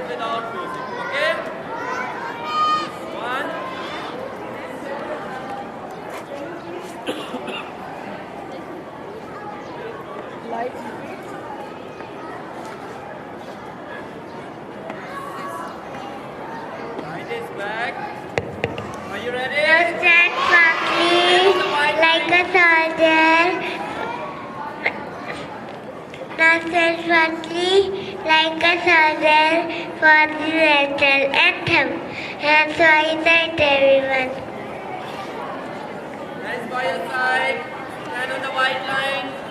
it without closing. Okay? One. Light. Light is back. Are you ready? Now stand firmly like a soldier. Now stand firmly like a soldier for the national anthem. And so I invite everyone. Hands by your side. Stand on the white line.